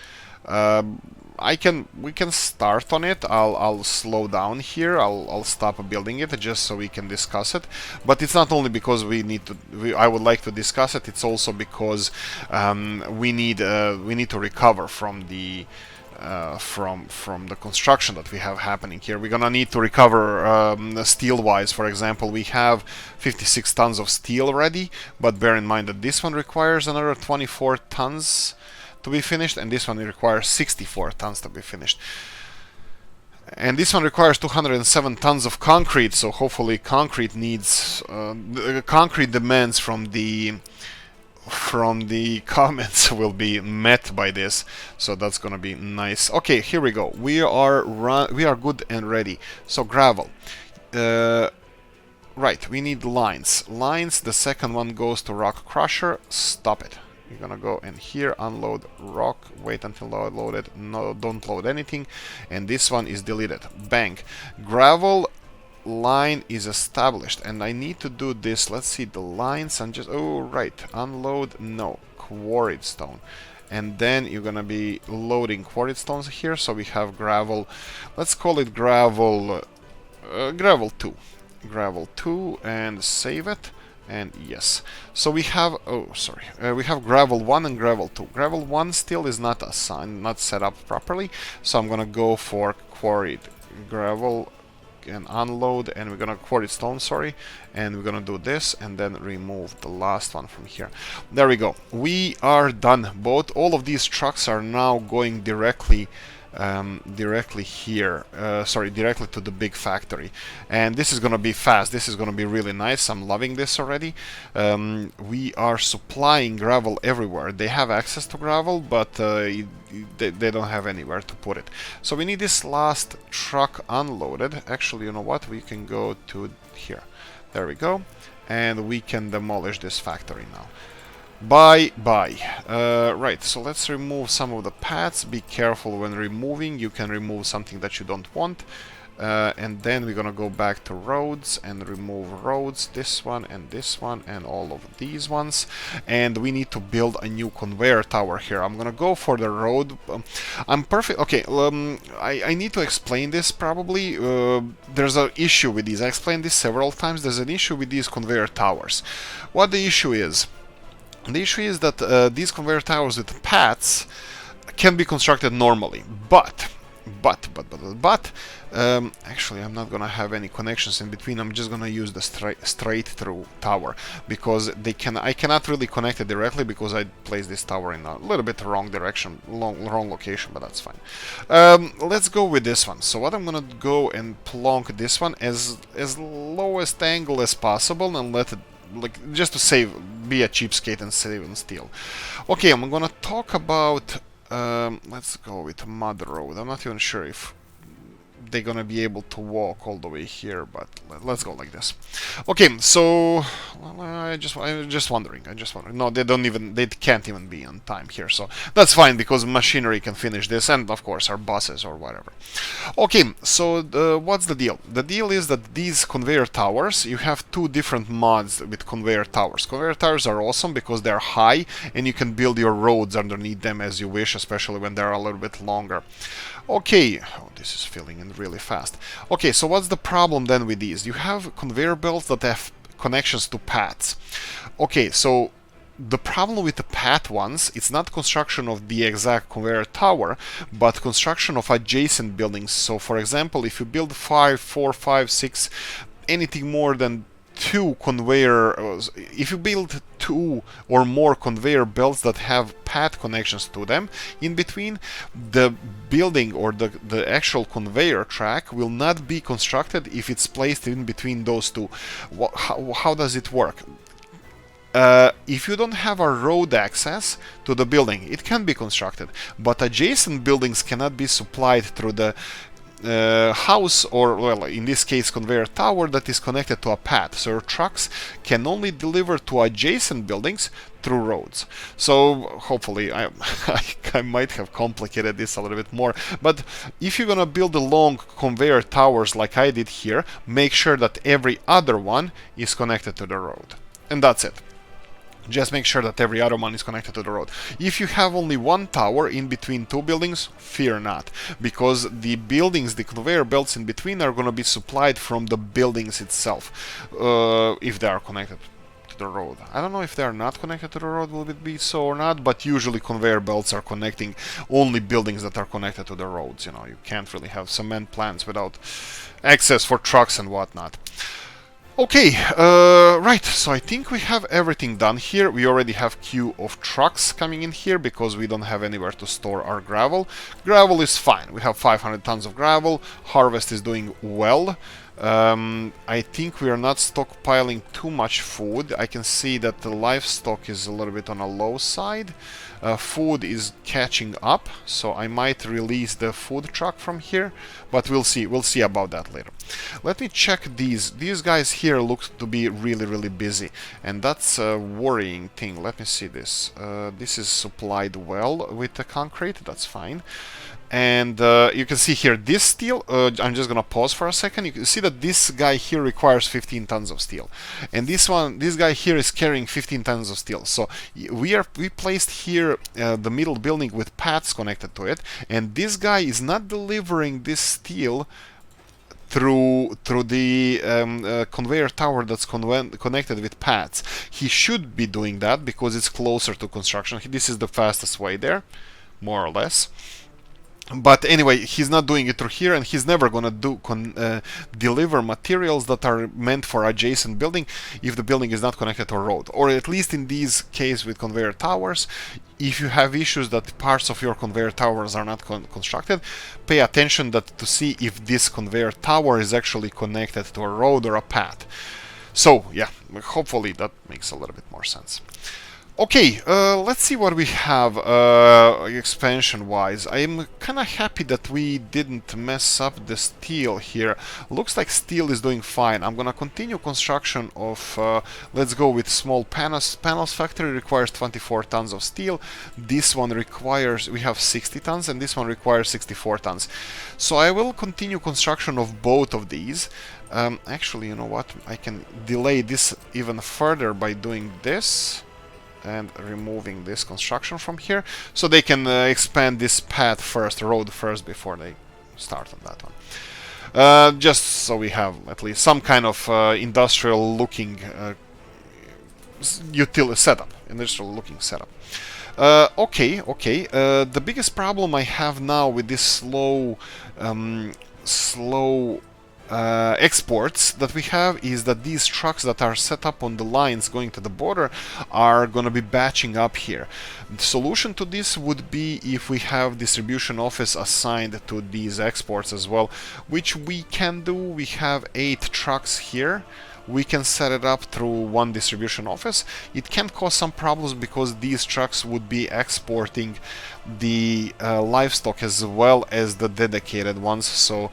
We can start on it. I'll slow down here. I'll stop building it just so we can discuss it. But it's not only because I would like to discuss it. It's also because we need to recover from the from the construction that we have happening here. We're gonna need to recover steel-wise. For example, we have 56 tons of steel ready, but bear in mind that this one requires another 24 tons to be finished, and this one requires 64 tons to be finished. And this one requires 207 tons of concrete, so hopefully concrete needs concrete demands from the comments will be met by this, so that's gonna be nice. Okay, here we go. We are good and ready. So gravel. Right, we need lines. The second one goes to rock crusher. Stop it. You're gonna go in here, unload rock, wait until loaded, no, don't load anything, and this one is deleted. Bang. Gravel line is established, and I need to do this. Let's see the lines, and just, oh right, unload, no, quarried stone. And then you're gonna be loading quarried stones here, so we have gravel. Let's call it gravel 2, and save it. And yes, so we have, we have gravel 1 and gravel 2. Gravel 1 still is not assigned, not set up properly, so I'm gonna go for quarried gravel and unload, and we're gonna quarried stone, and we're gonna do this, and then remove the last one from here. There we go. We are done. All of these trucks are now going directly here, directly to the big factory, and this is gonna be fast. This is gonna be really nice. I'm loving this already. We are supplying gravel everywhere. They have access to gravel, but they don't have anywhere to put it. So we need this last truck unloaded. Actually, you know what? We can go to here. There we go, and we can demolish this factory now. Bye. Right, so let's remove some of the paths. Be careful when removing. You can remove something that you don't want. And then we're gonna go back to roads and remove roads, this one, and all of these ones. And we need to build a new conveyor tower here. I'm gonna go for the road. I'm perfect. Okay, I need to explain this probably. There's an issue with these. I explained this several times. There's an issue with these conveyor towers. What the issue is? The issue is that these conveyor towers with paths can be constructed normally, but Actually, I'm not gonna have any connections in between. I'm just gonna use the straight through tower, because I cannot really connect it directly because I placed this tower in a little bit wrong direction, wrong location, but that's fine. Let's go with this one. So what I'm gonna go and plonk this one as lowest angle as possible, and let it, like, just to save, be a cheapskate and save and steal. Okay, I'm gonna talk about. Let's go with mud road. I'm not even sure if they're gonna be able to walk all the way here, but let's go like this. Okay, so I'm just wondering. No, they can't even be on time here, so that's fine because machinery can finish this, and of course our buses or whatever. Okay, so what's the deal? The deal is that these conveyor towers, you have two different mods with conveyor towers. Conveyor towers are awesome because they're high and you can build your roads underneath them as you wish, especially when they're a little bit longer. Okay, oh, this is filling in really fast. Okay, so what's the problem then with these? You have conveyor belts that have connections to paths. Okay, so the problem with the path ones, it's not construction of the exact conveyor tower, but construction of adjacent buildings. So for example, if you build 5, 4, 5, 6, anything more than two conveyor, if you build two or more conveyor belts that have path connections to them in between, the building or the actual conveyor track will not be constructed if it's placed in between those two. How does it work? If you don't have a road access to the building, it can be constructed, but adjacent buildings cannot be supplied through the house, or, well, in this case, conveyor tower that is connected to a path. So your trucks can only deliver to adjacent buildings through roads. So hopefully I might have complicated this a little bit more, but if you're gonna build a long conveyor towers like I did here, make sure that every other one is connected to the road, and that's it. Just make sure that every other one is connected to the road. If you have only one tower in between two buildings, fear not, because the buildings, the conveyor belts in between, are going to be supplied from the buildings itself, if they are connected to the road. I don't know if they are not connected to the road, will it be so or not, but usually conveyor belts are connecting only buildings that are connected to the roads. You know, you can't really have cement plants without access for trucks and whatnot. Okay, right, so I think we have everything done here. We already have queue of trucks coming in here because we don't have anywhere to store our gravel. Gravel is fine. We have 500 tons of gravel. Harvest is doing well. I think we are not stockpiling too much food. I can see that the livestock is a little bit on a low side. Food is catching up, so I might release the food truck from here, but we'll see. We'll see about that later. Let me check these. These guys here look to be really busy, and that's a worrying thing. Let me see this. This is supplied well with the concrete. That's fine. And you can see here this steel, I'm just gonna pause for a second. You can see that this guy here requires 15 tons of steel, and this guy here is carrying 15 tons of steel. So we placed here the middle building with paths connected to it, and this guy is not delivering this steel through the conveyor tower that's connected with paths. He should be doing that because it's closer to construction. This is the fastest way there, more or less. But anyway, he's not doing it through here, and he's never gonna deliver materials that are meant for adjacent building if the building is not connected to a road. Or at least in these case with conveyor towers, if you have issues that parts of your conveyor towers are not constructed, pay attention to see if this conveyor tower is actually connected to a road or a path. So yeah, hopefully that makes a little bit more sense. Okay, let's see what we have expansion-wise. I'm kind of happy that we didn't mess up the steel here. Looks like steel is doing fine. I'm gonna continue construction of, let's go with small panels. Panels factory requires 24 tons of steel. This one requires, we have 60 tons, and this one requires 64 tons. So I will continue construction of both of these. Actually, you know what? I can delay this even further by doing this and removing this construction from here, so they can expand this path first, road first, before they start on that one. Just so we have at least some kind of industrial looking industrial looking setup. Okay. The biggest problem I have now with this slow exports that we have is that these trucks that are set up on the lines going to the border are going to be batching up here. The solution to this would be if we have distribution office assigned to these exports as well, which we can do. We have 8 trucks here. We can set it up through one distribution office. It can cause some problems because these trucks would be exporting the livestock as well as the dedicated ones, so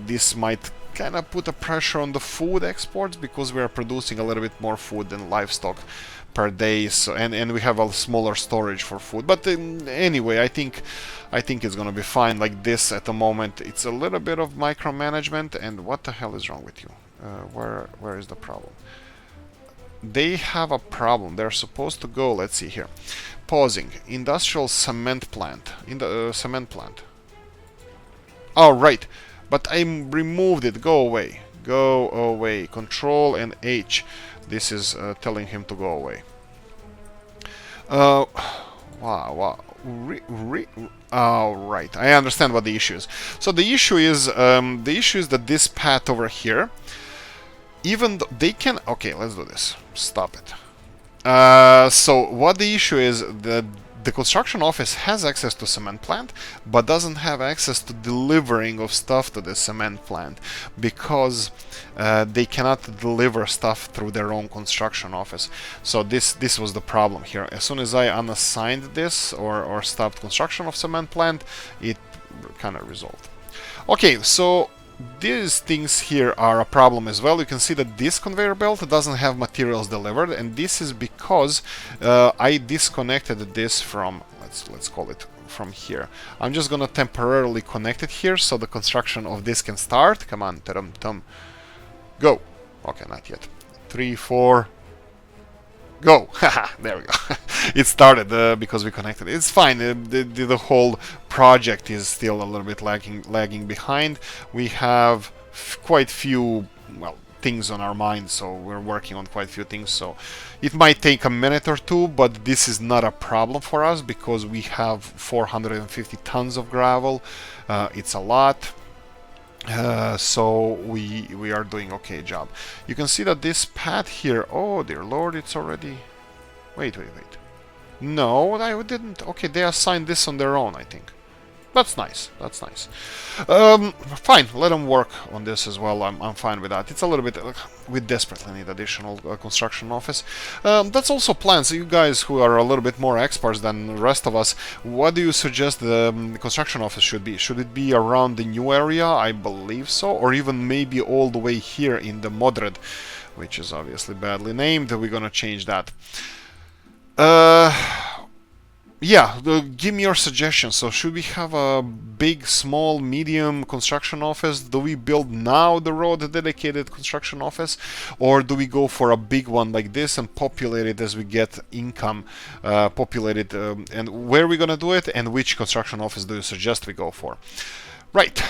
this might kind of put a pressure on the food exports because we are producing a little bit more food than livestock per day, so, and we have a smaller storage for food. But anyway, I think it's gonna be fine like this at the moment. It's a little bit of micromanagement. And what the hell is wrong with you? Where is the problem? They have a problem. They're supposed to go, let's see here, pausing, industrial cement plant, in the cement plant. Oh right, but I removed it. Go away, Control and H. This is telling him to go away. Wow. Oh, right, I understand what the issue is. So the issue is that this path over here, even though they can... Okay, let's do this. Stop it. So what the issue is, that the construction office has access to cement plant, but doesn't have access to delivering of stuff to the cement plant because they cannot deliver stuff through their own construction office. So this was the problem here. As soon as I unassigned this or stopped construction of cement plant, it kind of resolved. Okay, so these things here are a problem as well. You can see that this conveyor belt doesn't have materials delivered, and this is because I disconnected this from, let's call it from here. I'm just gonna temporarily connect it here so the construction of this can start. Come on, tum. Go. Okay, not yet. 3, 4. Go! Haha, there we go. It started because we connected. It's fine. The whole project is still a little bit lagging behind. We have quite few, well, things on our mind, so we're working on quite a few things. So it might take a minute or two, but this is not a problem for us because we have 450 tons of gravel. It's a lot. So we are doing okay job. You can see that this path here, oh dear lord, it's already... Wait. No, I didn't. Okay, they assigned this on their own, I think. That's nice. Fine, let them work on this as well. I'm fine with that. It's a little bit... we desperately need additional construction office. That's also planned. So you guys who are a little bit more experts than the rest of us, what do you suggest the construction office should be? Should it be around the new area? I believe so. Or even maybe all the way here in the Modred, which is obviously badly named. We're gonna change that. Yeah, give me your suggestions. So should we have a big, small, medium construction office? Do we build now the road dedicated construction office? Or do we go for a big one like this and populate it as we get income populated? And where are we going to do it? And which construction office do you suggest we go for? Right,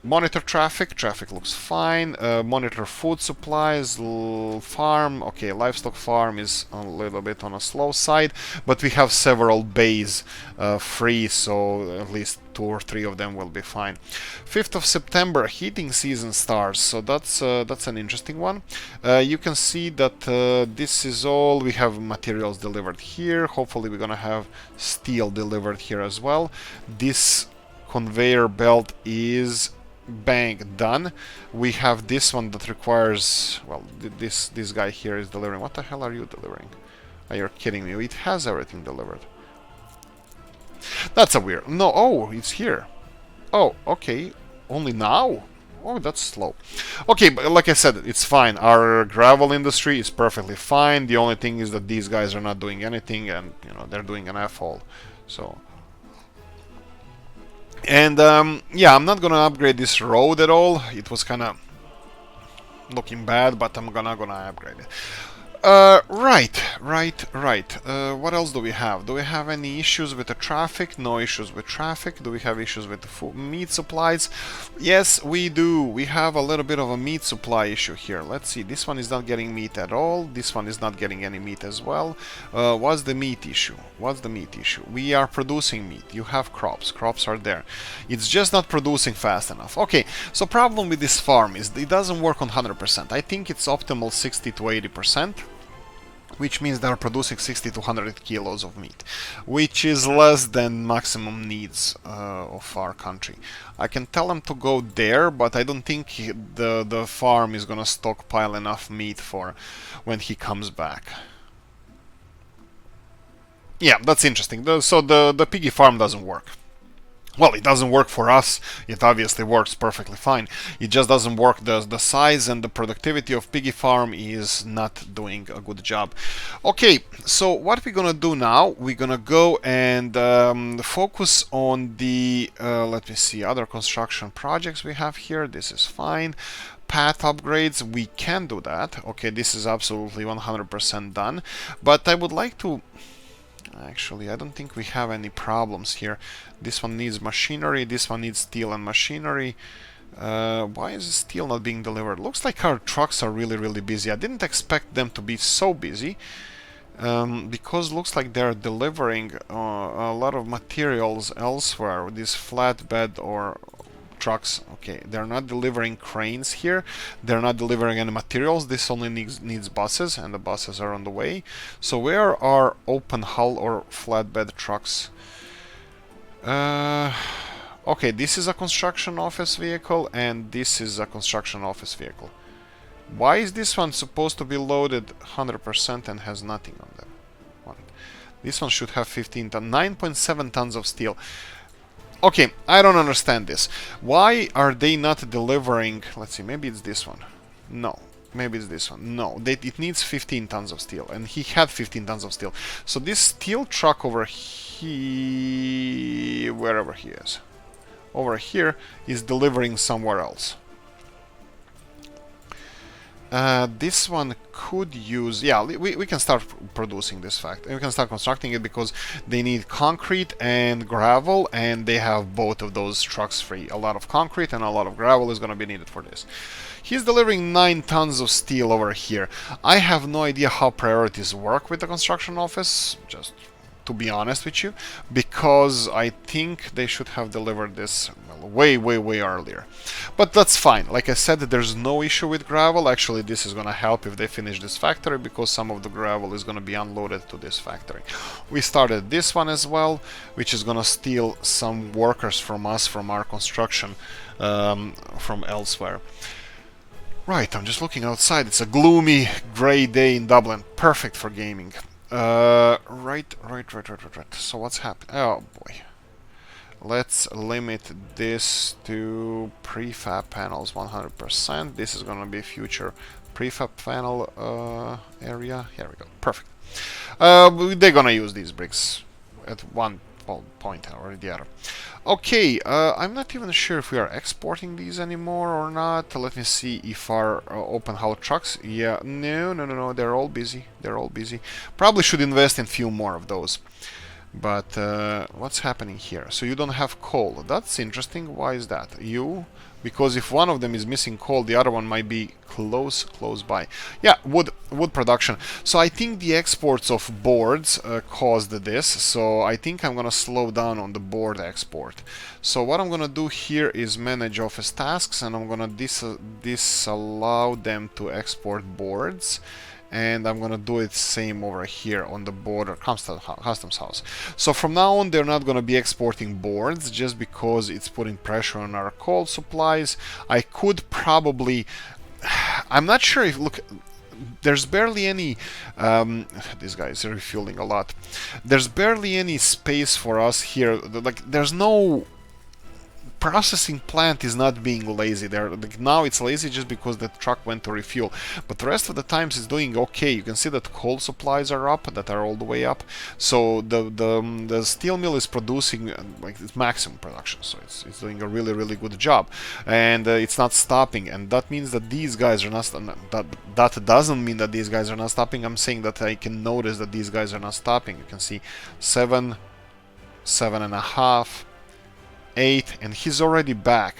monitor traffic. Traffic looks fine. Monitor food supplies, farm. Okay, livestock farm is a little bit on a slow side, but we have several bays free, so at least 2 or 3 of them will be fine. 5th of September, heating season starts, so that's an interesting one. You can see that this is all. We have materials delivered here. Hopefully we're gonna have steel delivered here as well. This conveyor belt is done. We have this one that requires, well, this guy here is delivering. What the hell are you delivering? Are you kidding me? It has everything delivered. That's a weird... No, oh, it's here. Oh, okay. Only now? Oh, that's slow. Okay, but like I said, it's fine. Our gravel industry is perfectly fine. The only thing is that these guys are not doing anything, and, you know, they're doing an F-hole. So... And yeah, I'm not gonna upgrade this road at all. It was kind of looking bad, but I'm gonna upgrade it. Right. What else do we have? Do we have any issues with the traffic? No issues with traffic. Do we have issues with the meat supplies? Yes, we do. We have a little bit of a meat supply issue here. Let's see. This one is not getting meat at all. This one is not getting any meat as well. What's the meat issue? What's the meat issue? We are producing meat. You have crops. Crops are there. It's just not producing fast enough. Okay, so problem with this farm is it doesn't work on 100%. I think it's optimal 60 to 80%. Which means they're producing 60 to 100 kilos of meat, which is less than maximum needs of our country. I can tell them to go there, but I don't think the farm is gonna stockpile enough meat for when he comes back. Yeah, that's interesting. So the piggy farm doesn't work. Well, it doesn't work for us. It obviously works perfectly fine. It just doesn't work. The size and the productivity of piggy farm is not doing a good job. Okay, so what we're gonna do now, we're gonna go and focus on the let me see, other construction projects we have here. This is fine. Path upgrades, we can do that. Okay, this is absolutely 100% done, but I would like to actually, I don't think we have any problems here. This one needs machinery, this one needs steel and machinery. Why is steel not being delivered? Looks like our trucks are really busy. I didn't expect them to be so busy, because looks like they're delivering a lot of materials elsewhere. These flatbed or trucks, okay, they're not delivering cranes here, they're not delivering any materials. This only needs buses, and the buses are on the way. So where are open hull or flatbed trucks? Okay, this is a construction office vehicle, and this is a construction office vehicle. Why is this one supposed to be loaded 100% and has nothing on them? This one should have 15 tons, 9.7 tons of steel. Okay, I don't understand this. Why are they not delivering? Let's see, maybe it's this one. No, maybe it's this one. No, it needs 15 tons of steel, and he had 15 tons of steel. So this steel truck over here, wherever he is, over here, is delivering somewhere else. This one could use, yeah, we can start producing this factory. We can start constructing it because they need concrete and gravel, and they have both of those trucks free. A lot of concrete and a lot of gravel is going to be needed for this. He's delivering 9 tons of steel over here. I have no idea how priorities work with the construction office, just to be honest with you, because I think they should have delivered this way earlier. But that's fine. Like I said, there's no issue with gravel. Actually, this is going to help if they finish this factory, because some of the gravel is going to be unloaded to this factory. We started this one as well, which is going to steal some workers from us, from our construction, from elsewhere. Right, I'm just looking outside. It's a gloomy grey day in Dublin. Perfect for gaming. Right. So what's happening? Oh boy. Let's limit this to prefab panels 100%. This is gonna be future prefab panel area. Here we go. Perfect. They're gonna use these bricks at one point or the other. Okay, I'm not even sure if we are exporting these anymore or not. Let me see if our open hull trucks. Yeah, no, they're all busy. Probably should invest in a few more of those. But what's happening here? So you don't have coal. That's interesting. Why is that? Because if one of them is missing coal, the other one might be close by. Yeah, wood production. So I think the exports of boards caused this. So I think I'm gonna slow down on the board export. So what I'm gonna do here is manage office tasks, and I'm gonna disallow them to export boards. And I'm gonna do it same over here on the border customs house. So from now on, they're not gonna be exporting boards, just because it's putting pressure on our coal supplies. I could probably, I'm not sure if, look, there's barely any, this guy is refueling a lot. There's barely any space for us here. Like, there's no processing plant is not being lazy. Now it's lazy just because the truck went to refuel, but the rest of the times it's doing okay. You can see that coal supplies are up, that are all the way up. So the steel mill is producing like its maximum production. So it's doing a really good job, and it's not stopping. And that means that these guys are not. That doesn't mean that these guys are not stopping. I'm saying that I can notice that these guys are not stopping. You can see 7, 7.5, 8, and he's already back.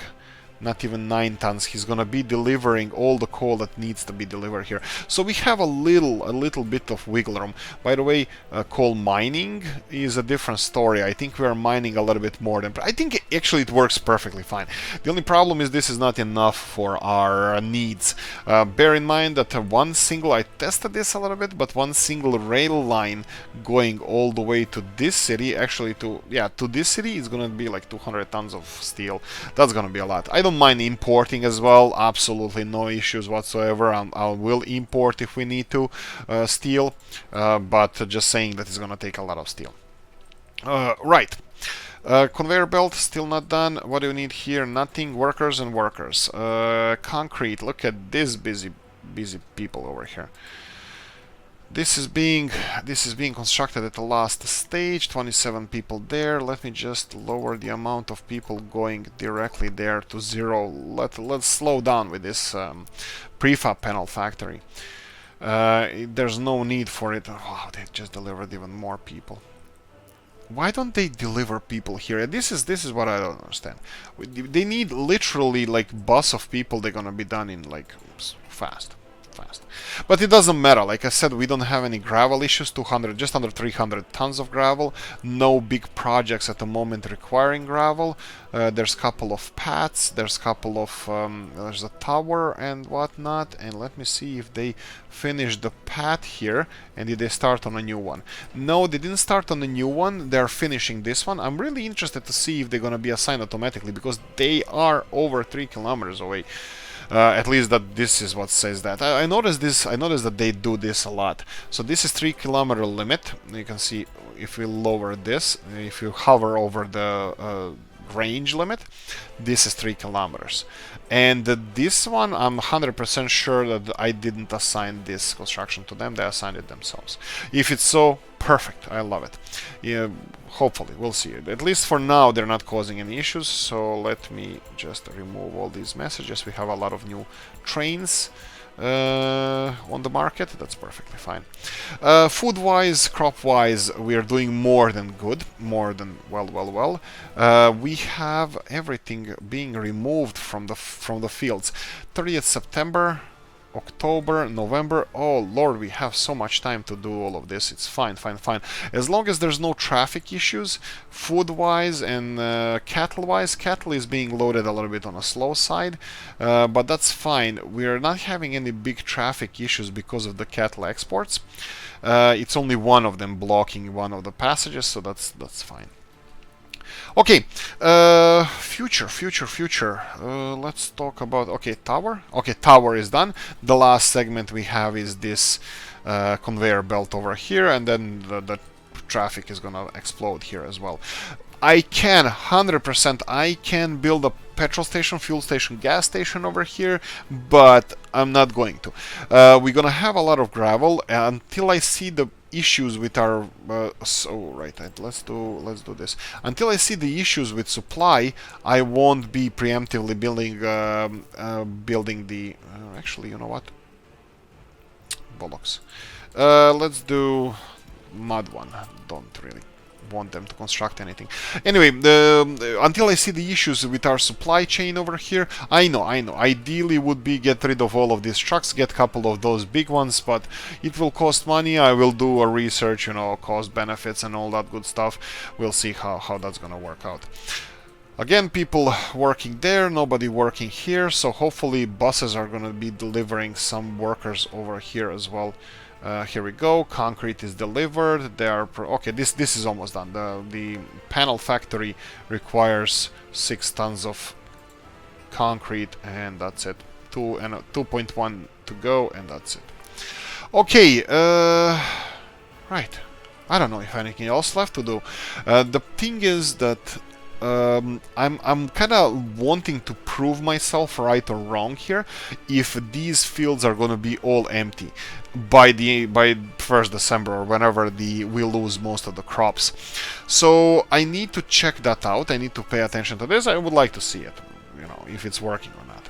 Not even 9 tons. He's gonna be delivering all the coal that needs to be delivered here. So we have a little bit of wiggle room. By the way, coal mining is a different story. I think we are mining a little bit more than. I think actually it works perfectly fine. The only problem is this is not enough for our needs. Bear in mind that I tested this a little bit, but one single rail line going all the way to this city, actually to this city is gonna be like 200 tons of steel. That's gonna be a lot. I don't mind importing as well, absolutely no issues whatsoever. I will import if we need to steel, but just saying that it's gonna take a lot of steel. Right. Conveyor belt still not done. What do you need here? Nothing. Workers and workers. Concrete. Look at this busy people over here. This is being constructed at the last stage. 27 people there. Let me just lower the amount of people going directly there to 0. Let's slow down with this prefab panel factory. There's no need for it. Wow, they just delivered even more people. Why don't they deliver people here? This is what I don't understand. They need literally like bus of people. They're gonna be done in like fast. But it doesn't matter. Like I said, we don't have any gravel issues. 200, just under 300 tons of gravel. No big projects at the moment requiring gravel. There's a couple of paths. There's a couple of there's a tower and whatnot. And let me see if they finished the path here. And did they start on a new one? No, they didn't start on a new one. They're finishing this one. I'm really interested to see if they're gonna be assigned automatically, because they are over 3 kilometers away. At least that this is what says that. I noticed this. I noticed that they do this a lot. So this is 3-kilometer limit. You can see if we lower this, if you hover over the range limit, this is 3 kilometers. And this one, I'm 100% sure that I didn't assign this construction to them. They assigned it themselves. If it's so, perfect. I love it. Yeah, hopefully, we'll see. At least for now, they're not causing any issues. So let me just remove all these messages. We have a lot of new trains on the market. That's perfectly fine. Food-wise, crop-wise, we are doing more than good. More than well. We have everything being removed from the fields. 30th September. October, November. Oh Lord, we have so much time to do all of this. It's fine. As long as there's no traffic issues, food-wise and cattle-wise. Cattle is being loaded a little bit on a slow side, but that's fine. We're not having any big traffic issues because of the cattle exports. It's only one of them blocking one of the passages, so that's fine. Okay, future. Let's talk about, tower. Okay, tower is done. The last segment we have is this conveyor belt over here, and then the traffic is gonna explode here as well. I can 100% I can build a petrol station, fuel station, gas station over here, but I'm not going to. We're gonna have a lot of gravel until I see the issues with our let's do this. Until I see the issues with supply, I won't be preemptively building the actually, you know what, bollocks. Let's do mud one. Don't really want them to construct anything. Anyway, until I see the issues with our supply chain over here, I know. Ideally would be get rid of all of these trucks, get a couple of those big ones, but it will cost money. I will do a research, cost benefits and all that good stuff. We'll see how that's gonna work out. Again, people working there, nobody working here, so hopefully buses are gonna be delivering some workers over here as well. Here we go. Concrete is delivered. They are okay. This is almost done. The panel factory requires 6 tons of concrete, and that's it. 2.1 to go, and that's it. Okay. Right. I don't know if anything else left to do. The thing is that I'm kind of wanting to prove myself right or wrong here. If these fields are going to be all empty by 1st December or whenever we lose most of the crops, so I need to check that out. I need to pay attention to this. I would like to see it, if it's working or not.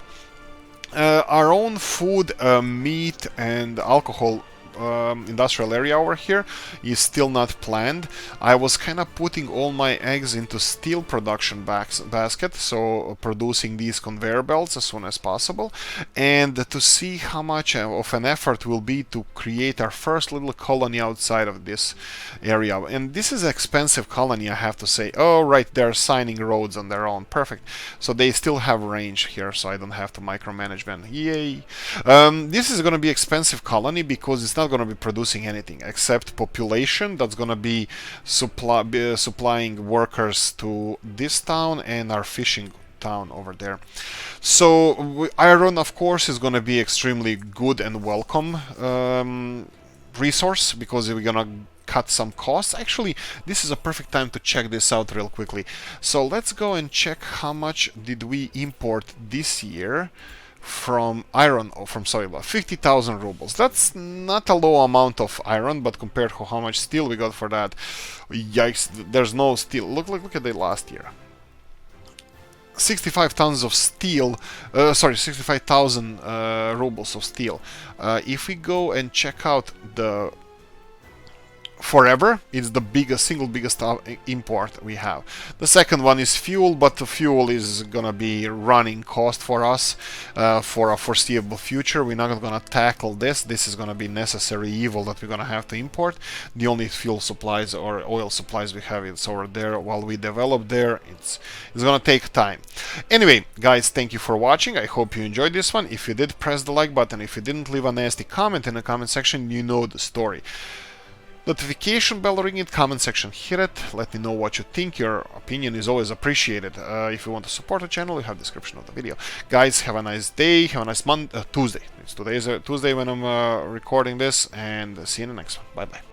Our own food, meat, and alcohol industrial area over here is still not planned. I was kind of putting all my eggs into steel production basket, so producing these conveyor belts as soon as possible, and to see how much of an effort will be to create our first little colony outside of this area. And this is an expensive colony, I have to say. Oh, right, they're signing roads on their own. Perfect. So they still have range here, so I don't have to micromanage them. Yay! This is going to be expensive colony because it's not going to be producing anything except population that's going to be supplying workers to this town and our fishing town over there. So iron, of course, is going to be extremely good and welcome resource because we're going to cut some costs. Actually, this is a perfect time to check this out real quickly. So let's go and check how much did we import this year from iron or from Soyba. 50,000 rubles. That's not a low amount of iron, but compared to how much steel we got for that, yikes, there's no steel. Look at the last year. 65 tons of steel, 65,000 rubles of steel. If we go and check out the forever, it's the single biggest import we have. The second one is fuel, but the fuel is gonna be running cost for us for a foreseeable future. We're not gonna tackle this. This is gonna be necessary evil that we're gonna have to import. The only fuel supplies or oil supplies we have is over there. While we develop there, it's gonna take time. Anyway, guys, thank you for watching. I hope you enjoyed this one. If you did, press the like button. If you didn't, leave a nasty comment in the comment section. You know the story. Notification bell, ring it, comment section, hit it. Let me know what you think. Your opinion is always appreciated. If you want to support the channel, you have the description of the video. Guys, have a nice day. Have a nice Tuesday. Today is Tuesday when I'm recording this, and see you in the next one. Bye bye.